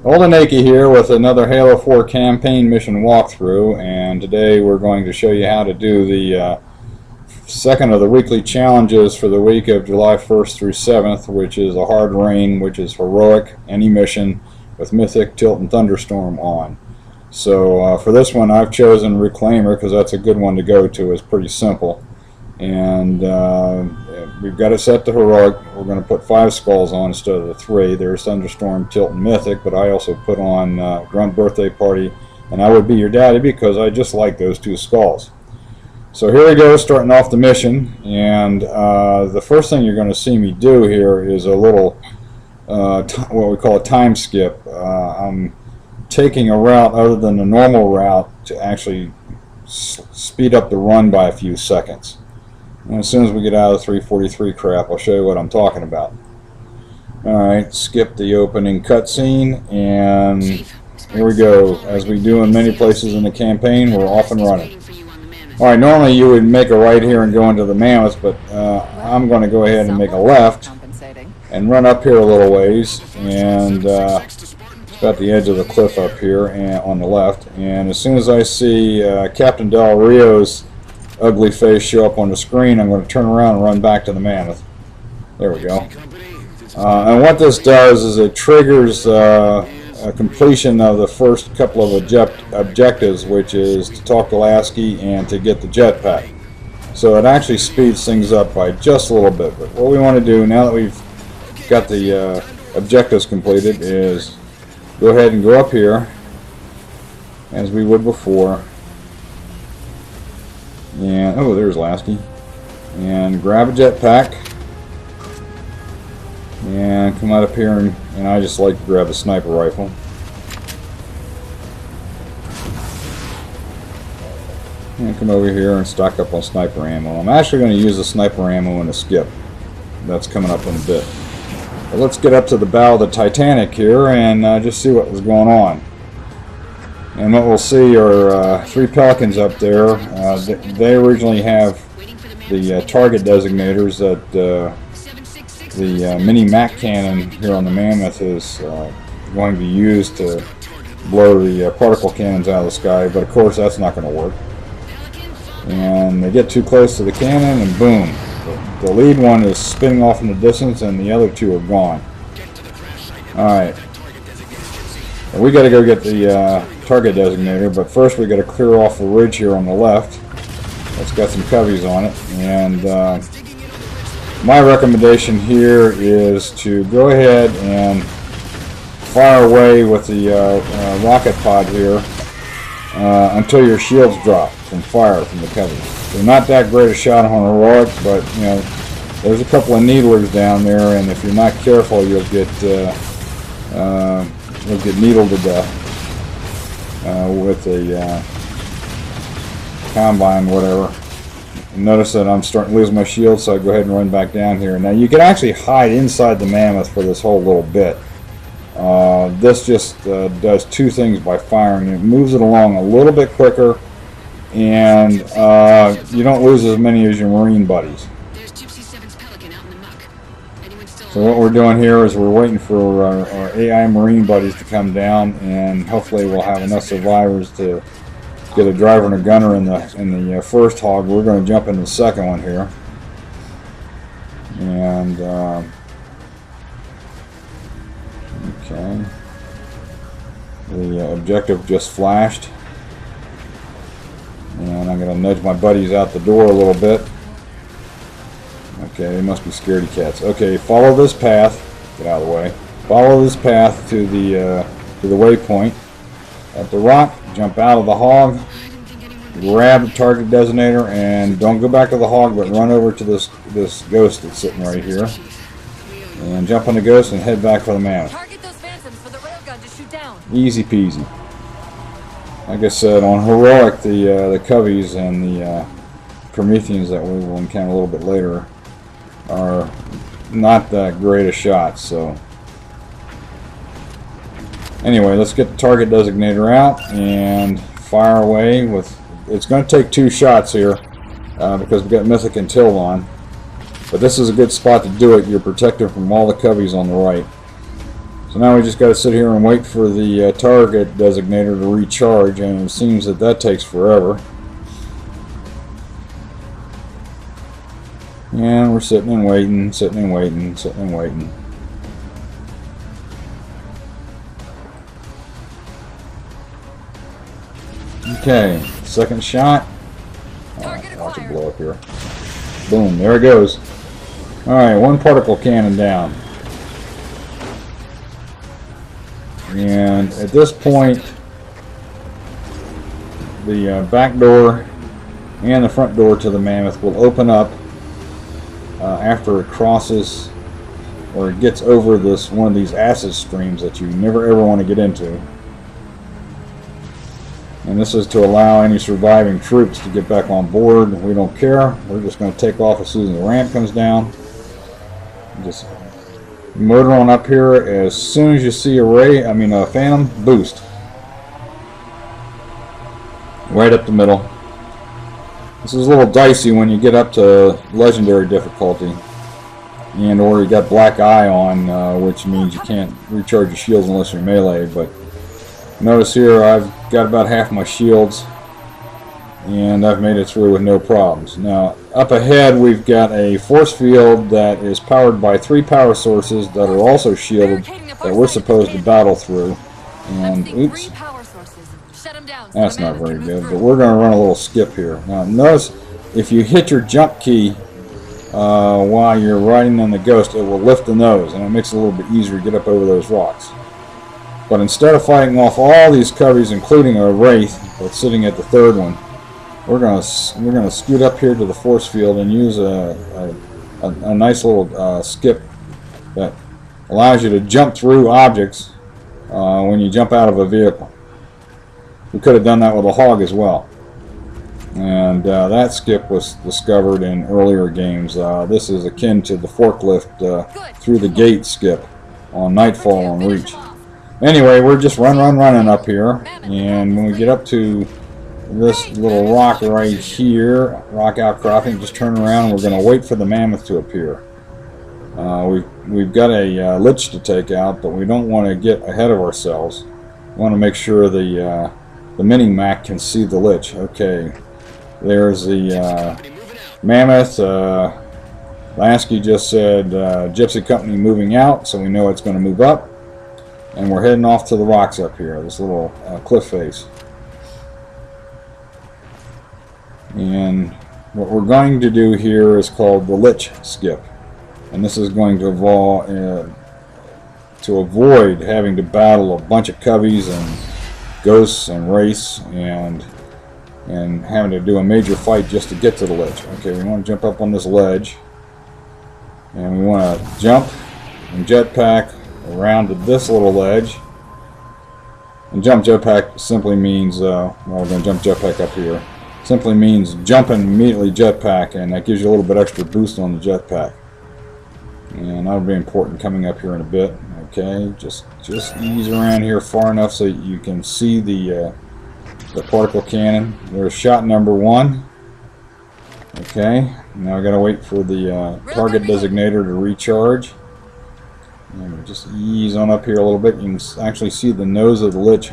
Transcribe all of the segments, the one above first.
Oldenaki here with another Halo 4 campaign mission walkthrough, and today we're going to show you how to do the second of the weekly challenges for the week of July 1st through 7th, which is a hard rain, which is heroic, any mission with Mythic, Tilt, and Thunderstorm on. So for this one I've chosen Reclaimer because that's a good one to go to. It's pretty simple. And we've got it set to heroic. We're going to put 5 skulls on instead of the 3. There's Thunderstorm, Tilt, and Mythic, but I also put on Grunt Birthday Party, and I Would Be Your Daddy because I just like those 2 skulls. So here we go, starting off the mission, and the first thing you're going to see me do here is a little, what we call a time skip. I'm taking a route other than the normal route to actually speed up the run by a few seconds. And as soon as we get out of the 343 crap, I'll show you what I'm talking about. Alright, skip the opening cutscene, and here we go. As we do in many places in the campaign, we're off and running. Alright, normally you would make a right here and go into the mammoth, but I'm going to go ahead and make a left and run up here a little ways, and it's about the edge of the cliff up here and on the left. And as soon as I see Captain Del Rio's ugly face show up on the screen, I'm going to turn around and run back to the mammoth. There we go. And what this does is it triggers a completion of the first couple of objectives, which is to talk to Lasky and to get the jetpack. So it actually speeds things up by just a little bit. But what we want to do now that we've got the objectives completed is go ahead and go up here as we would before. And oh, there's Lasky. And grab a jetpack and come out up here, and I just like to grab a sniper rifle. And come over here and stock up on sniper ammo. I'm actually going to use the sniper ammo in a skip. That's coming up in a bit. But let's get up to the bow of the Titanic here and just see what was going on. And what we'll see are 3 Pelicans up there. They originally have the target designators that the mini Mac cannon here on the Mammoth is going to use to blow the particle cannons out of the sky, but of course that's not going to work. And they get too close to the cannon and boom. The lead one is spinning off in the distance and the other 2 are gone. Alright. We got to go get the target designator, but first we got to clear off the ridge here on the left. It's got some coveys on it, and my recommendation here is to go ahead and fire away with the rocket pod here until your shields drop from fire from the coveys. They're not that great a shot on heroic, but you know there's a couple of needlers down there, and if you're not careful, you'll get needled to death with a combine, whatever. Notice that I'm starting to lose my shield, so I go ahead and run back down here. Now you can actually hide inside the mammoth for this whole little bit. This just does 2 things by firing. It moves it along a little bit quicker, and you don't lose as many as your Marine buddies. So what we're doing here is we're waiting for our AI Marine buddies to come down, and hopefully we'll have enough survivors to get a driver and a gunner in the first hog. We're going to jump into the second one here. And okay, the objective just flashed, and I'm going to nudge my buddies out the door a little bit. Okay, they must be scaredy cats. Okay, follow this path. Get out of the way. Follow this path to the waypoint. At the rock, jump out of the hog, grab the target designator, and don't go back to the hog, but run over to this ghost that's sitting right here, and jump on the ghost and head back for the mammoth. Target those phantoms for the railgun to shoot down. Easy peasy. Like I said, on heroic, the coveys and the Prometheans that we will encounter a little bit later are not that great a shot. So anyway, let's get the target designator out and fire away with. It's going to take 2 shots here because we've got Mythic and Tilt on, but this is a good spot to do it. You're protected from all the coveys on the right. So now we just got to sit here and wait for the target designator to recharge, and it seems that that takes forever. And we're sitting and waiting, sitting and waiting, sitting and waiting. Okay, second shot. Watch it blow up here. Boom, there it goes. Alright, one particle cannon down. And at this point, the back door and the front door to the Mammoth will open up after it crosses, or it gets over this one of these acid streams that you never ever want to get into. And this is to allow any surviving troops to get back on board. We don't care. We're just going to take off as soon as the ramp comes down. Just motor on up here. As soon as you see a phantom, boost. Right up the middle. This is a little dicey when you get up to legendary difficulty. And or you got black eye on, which means you can't recharge your shields unless you're melee. But notice here I've got about half my shields, and I've made it through with no problems. Now up ahead we've got a force field that is powered by 3 power sources that are also shielded that we're supposed to battle through. And oops, that's not very good, but we're going to run a little skip here. Now notice if you hit your jump key while you're riding on the Ghost, it will lift the nose, and it makes it a little bit easier to get up over those rocks. But instead of fighting off all these coveys, including a Wraith that's sitting at the third one, we're gonna scoot up here to the force field and use a nice little skip that allows you to jump through objects when you jump out of a vehicle. We could have done that with a hog as well, and that skip was discovered in earlier games. This is akin to the forklift through the gate skip on Nightfall on Reach. Anyway, we're just running up here, and when we get up to this little rock right here, rock outcropping, just turn around and we're going to wait for the Mammoth to appear. We've got a lich to take out, but we don't want to get ahead of ourselves. We want to make sure the mini-Mac can see the lich. Okay, there's the Mammoth. Lansky just said Gypsy Company moving out, so we know it's going to move up. And we're heading off to the rocks up here, this little cliff face. And what we're going to do here is called the Lich Skip. And this is going to evolve to avoid having to battle a bunch of coveys and ghosts and wraiths and having to do a major fight just to get to the lich. Okay, we want to jump up on this ledge. And we want to jump and jetpack around to this little ledge. And jump jetpack simply means, well, we're going to jump jetpack up here. Simply means jump and immediately jetpack, and that gives you a little bit extra boost on the jetpack. And that'll be important coming up here in a bit. Okay, just ease around here far enough so you can see the particle cannon. There's shot number 1. Okay, now I got to wait for the target designator to recharge. And just ease on up here a little bit. You can actually see the nose of the lich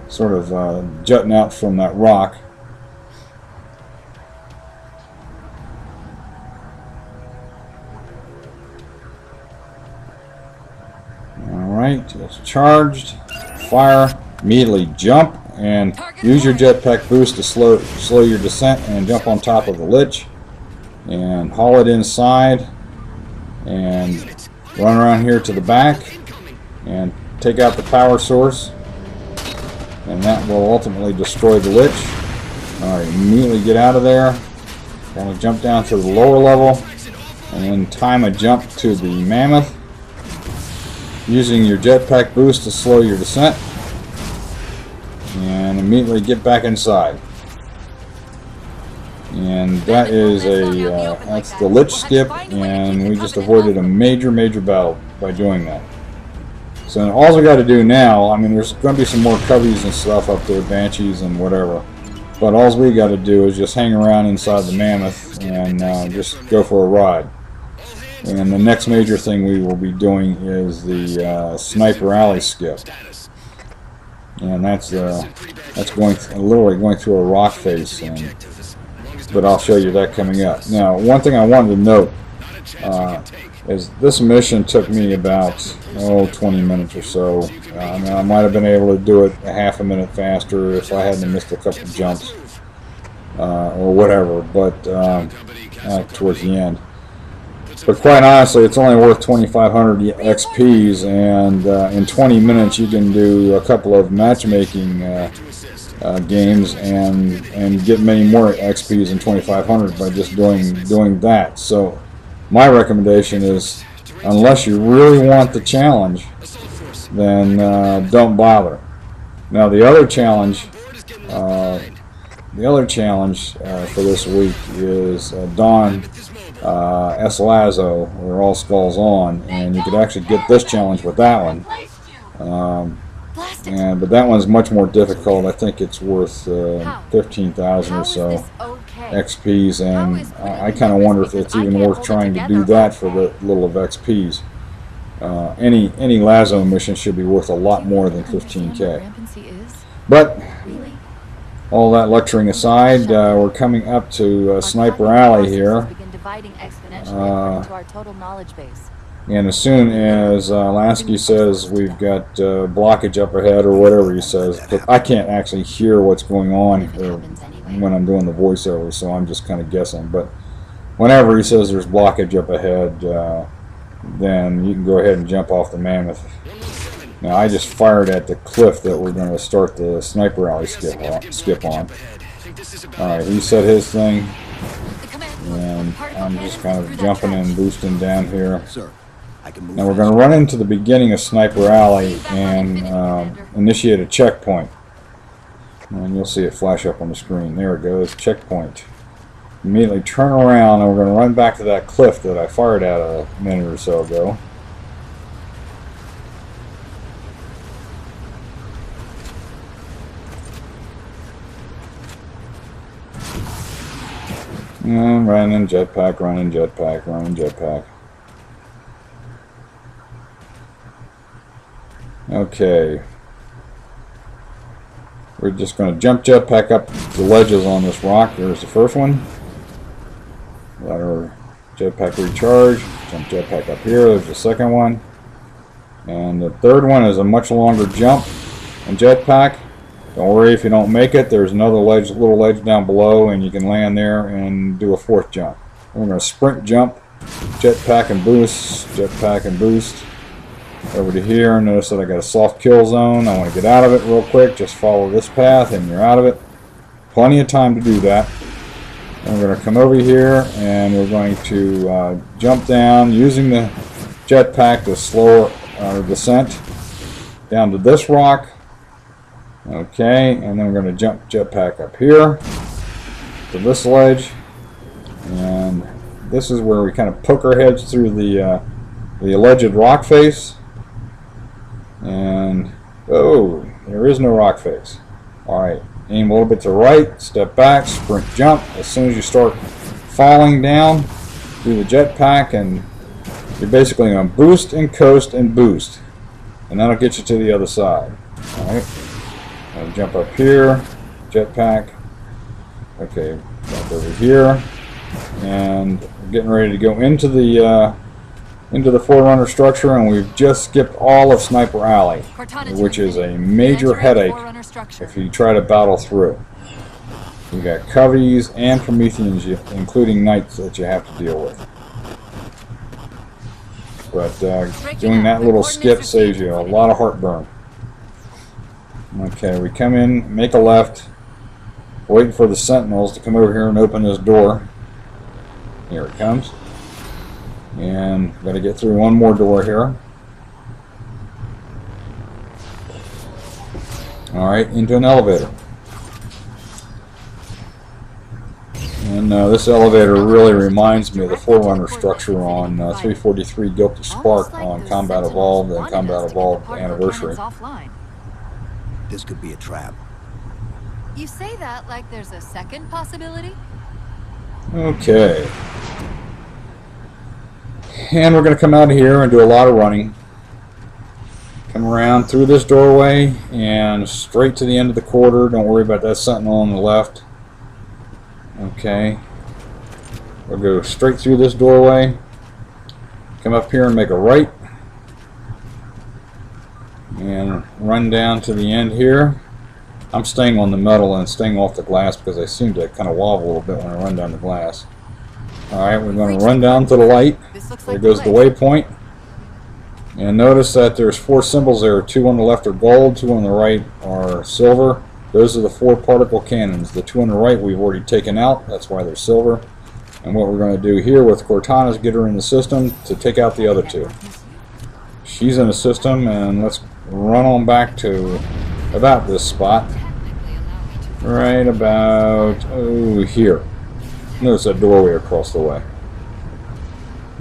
sort of jutting out from that rock. Alright, just charged. Fire. Immediately jump and use your jetpack boost to slow your descent and jump on top of the lich. And haul it inside. And run around here to the back and take out the power source, and that will ultimately destroy the lich. Alright, immediately get out of there. Kind of jump down to the lower level and then time a jump to the Mammoth using your jetpack boost to slow your descent, and immediately get back inside. And that is that's the lich skip, and we just avoided a major battle by doing that. So all we got to do now, I mean, there's going to be some more coveys and stuff up there, banshees and whatever, but all we got to do is just hang around inside the Mammoth and just go for a ride. And the next major thing we will be doing is the Sniper Alley skip. And that's literally going through a rock face, but I'll show you that coming up. Now, one thing I wanted to note is this mission took me about 20 minutes or so. I might have been able to do it a half a minute faster if I hadn't missed a couple of jumps or whatever, but towards the end. But quite honestly, it's only worth 2,500 XPs, and in 20 minutes you can do a couple of matchmaking games and get many more XPs in 2,500 by just doing that. So my recommendation is, unless you really want the challenge, then don't bother. Now the other challenge for this week is Dawn S. Lazo, or All Skulls On, and you could actually get this challenge with that one. But that one's much more difficult. I think it's worth 15,000 or so XPs, and I kind of wonder if it's even worth trying to do that for the little of XPs. Any Lazo mission should be worth a lot more than 15K. But all that lecturing aside, we're coming up to Sniper Alley here. And as soon as Lasky says we've got blockage up ahead, or whatever he says, but I can't actually hear what's going on when I'm doing the voiceover, so I'm just kind of guessing. But whenever he says there's blockage up ahead, then you can go ahead and jump off the Mammoth. Now I just fired at the cliff that we're going to start the Sniper Alley skip on. Alright, he said his thing, and I'm just kind of jumping and boosting down here. Now we're going to run into the beginning of Sniper Alley and initiate a checkpoint. And you'll see it flash up on the screen. There it goes, checkpoint. Immediately turn around, and we're going to run back to that cliff that I fired at a minute or so ago. And running jetpack, running jetpack, running jetpack. Okay. We're just going to jump jetpack up the ledges on this rock. There's the first one. Let our jetpack recharge. Jump jetpack up here. There's the second one. And the third one is a much longer jump and jetpack. Don't worry if you don't make it. There's another little ledge down below, and you can land there and do a fourth jump. And we're going to sprint jump, jetpack and boost, jetpack and boost. Over to here. Notice that I got a soft kill zone. I want to get out of it real quick. Just follow this path and you're out of it. Plenty of time to do that. And we're going to come over here and we're going to jump down using the jetpack to slow our descent down to this rock. Okay, and then we're going to jump jetpack up here to this ledge, and this is where we kind of poke our heads through the alleged rock face, and oh, there is no rock face. Alright, aim a little bit to the right, step back, sprint jump. As soon as you start falling down, do the jetpack, and you're basically going to boost and coast and boost, and that'll get you to the other side. Alright. I'll jump up here, jetpack. Okay, jump over here, and we're getting ready to go into the Forerunner structure, and we've just skipped all of Sniper Alley, which is a major headache if you try to battle through. You got Coveys and Prometheans, including Knights, that you have to deal with. But doing that little skip saves you a lot of heartburn. Okay, we come in, make a left, waiting for the Sentinels to come over here and open this door. Here it comes. And got to get through one more door here. Alright, into an elevator. And this elevator really reminds me of the Forerunner structure on 343 Guilty Spark on Combat Evolved and Combat Evolved Anniversary. This could be a trap. You say that like there's a second possibility? Okay. And we're going to come out of here and do a lot of running. Come around through this doorway and straight to the end of the corridor. Don't worry about that sentinel on the left. Okay. We'll go straight through this doorway. Come up here and make a right. And run down to the end here. I'm staying on the metal and staying off the glass because I seem to kind of wobble a little bit when I run down the glass. Alright, we're going to run down to the light. There goes the waypoint. And notice that there's 4 symbols there. 2 on the left are gold, 2 on the right are silver. Those are the 4 particle cannons. The 2 on the right we've already taken out. That's why they're silver. And what we're going to do here with Cortana is get her in the system to take out the other 2. She's in the system, and let's run on back to about this spot. Right about, here. Notice that doorway across the way.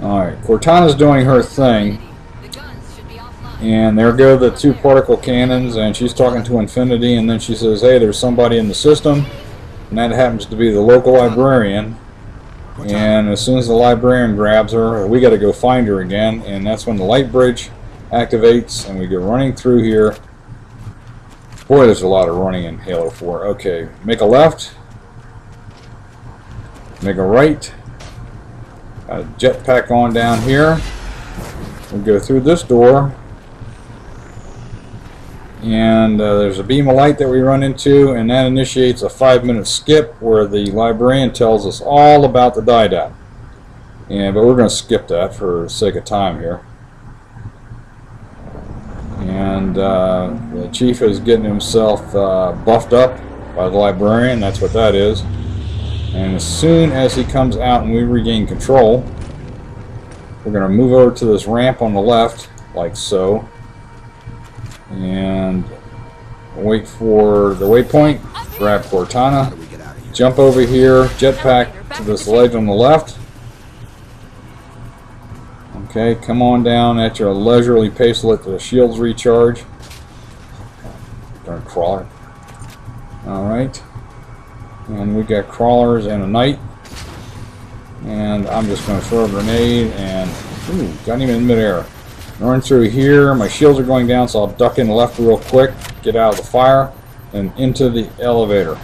Alright, Cortana's doing her thing. And there go the 2 particle cannons, and she's talking to Infinity, and then she says, hey, there's somebody in the system. And that happens to be the local librarian. And as soon as the librarian grabs her, we got to go find her again. And that's when the light bridge activates, and we go running through here. Boy, there's a lot of running in Halo 4. Okay, make a left. Make a right. Got a jetpack on down here. We'll go through this door. And there's a beam of light that we run into, and that initiates a 5-minute skip where the librarian tells us all about the Didact. But we're going to skip that for the sake of time here. And the chief is getting himself buffed up by the librarian. That's what that is. And as soon as he comes out and we regain control, we're going to move over to this ramp on the left, like so. And wait for the waypoint, grab Cortana, jump over here, jetpack to this ledge on the left. Okay, come on down at your leisurely pace, let the shields recharge. Darn crawler. Alright. And we got crawlers and a knight. And I'm just going to throw a grenade and, got him in midair. Run through here, my shields are going down, so I'll duck in left real quick, get out of the fire, and into the elevator.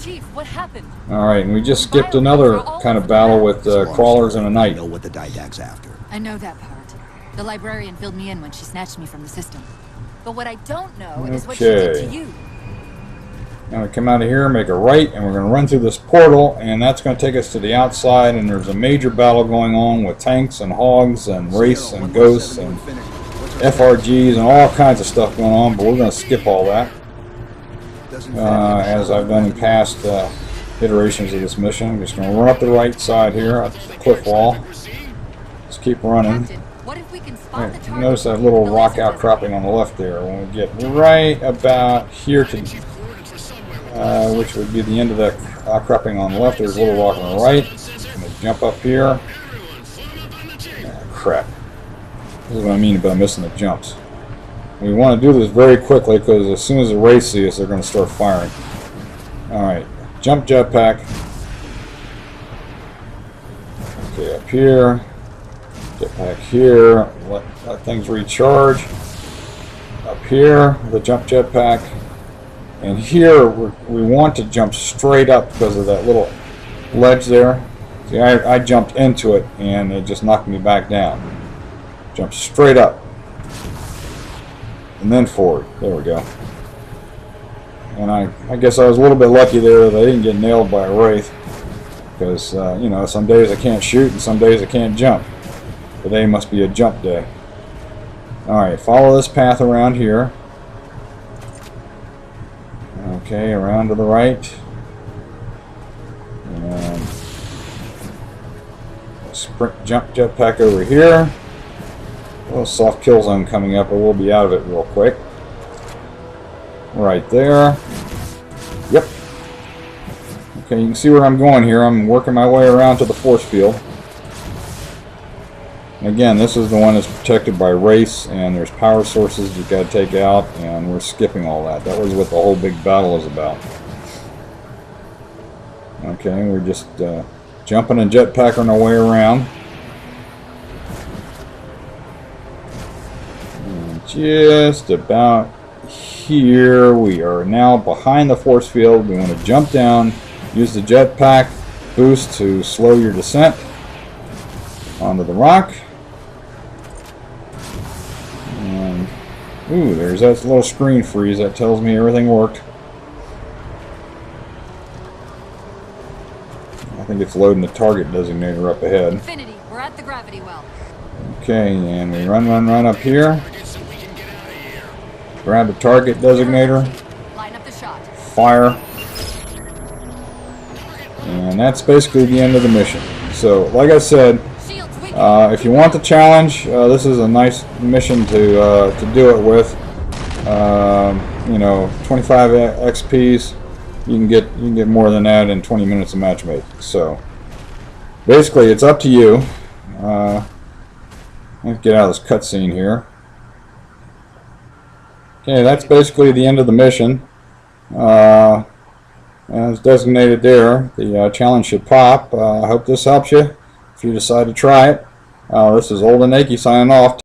Chief, what happened? Alright, and we just skipped another kind of battle with crawlers and a knight. I know what the Didact's after. I know that part. The librarian filled me in when she snatched me from the system. But what I don't know is what she did to you. Now we come out of here, make a right, and we're going to run through this portal, and that's going to take us to the outside, and there's a major battle going on with tanks and hogs and race and ghosts and FRGs and all kinds of stuff going on, but we're going to skip all that. As I've done in past iterations of this mission. I'm just going to run up the right side here, up the cliff wall. Just keep running. Right, notice that little rock outcropping on the left there. When we get right about here to which would be the end of that outcropping on the left, there's a little rock on the right. I'm going to jump up here. Crap. This is what I mean about missing the jumps. We want to do this very quickly because as soon as the race see us, they're going to start firing. Alright, jump jetpack. Okay, up here. Jetpack here. Let things recharge. Up here, the jump jetpack. And here, we want to jump straight up because of that little ledge there. See, I jumped into it and it just knocked me back down. Jump straight up. And then forward. There we go. And I guess I was a little bit lucky there that I didn't get nailed by a wraith. Because, you know, some days I can't shoot and some days I can't jump. Today must be a jump day. Alright, follow this path around here. Okay, around to the right. And sprint jump jetpack over here. A little soft kill zone coming up, but we'll be out of it real quick. Right there. Yep. Okay, you can see where I'm going here. I'm working my way around to the force field. And again, this is the one that's protected by race, and there's power sources you got to take out, and we're skipping all that. That was what the whole big battle is about. Okay, we're just jumping and jetpacking our way around. just about here. We are now behind the force field. We want to jump down, use the jetpack boost to slow your descent onto the rock. And, ooh, there's that little screen freeze that tells me everything worked. I think it's loading the target designator up ahead. Infinity, we're at the gravity well. Okay, and we run up here. Grab the target designator. Line up the shot. Fire. And that's basically the end of the mission. So, like I said, Shields weak. if you want the challenge, this is a nice mission to do it with. You know, 25 XPs. You can get more than that in 20 minutes of matchmaking. So, basically, it's up to you. Let's get out of this cutscene here. Okay, that's basically the end of the mission. As designated there, the challenge should pop. I hope this helps you if you decide to try it. This is Old and Nakey signing off.